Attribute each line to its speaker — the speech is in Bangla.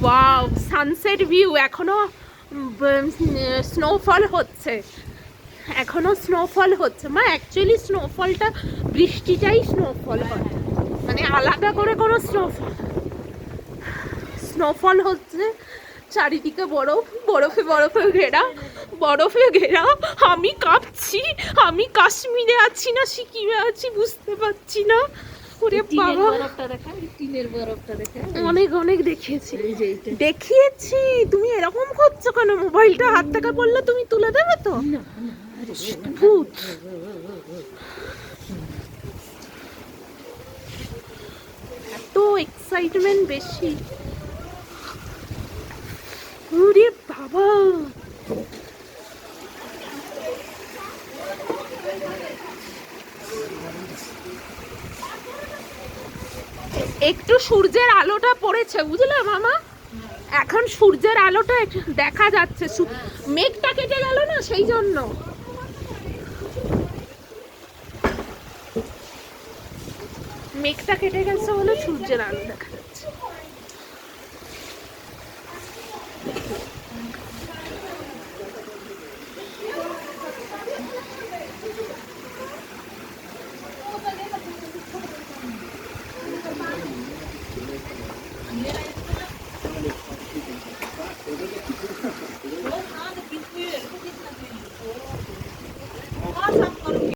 Speaker 1: Wow, sunset view. এখনো স্নোফল হচ্ছে, এখনো স্নোফল হচ্ছে। মা অ্যাকচুয়ালি স্নোফলটা, বৃষ্টিটাই স্নোফল হয়, মানে আলাদা করে কোনো স্নোফল হচ্ছে। চারিদিকে বরফ, বরফে বরফে ঘেরা, বরফে ঘেরা। আমি কাঁপছি, আমি কাশ্মীরে আছি না সিকিমে আছি বুঝতে পারছি না। ওরে বাবা, অনেক অনেক দেখিয়েছি, দেখিয়েছি। তুমি এরকম করছো কেন? মোবাইলটা হাত থেকে পড়লে তুমি তুলে দেবে তো? ভূত। এত এক্সাইটমেন্ট বেশি। ওরে বাবা, একটু সূর্যের আলোটা পড়েছে বুঝলে মামা, এখন সূর্যের আলোটা একটু দেখা যাচ্ছে। মেঘটা কেটে গেল না, সেই জন্য। মেঘটা কেটে গেছে বলে সূর্যের আলো দেখা যাচ্ছে।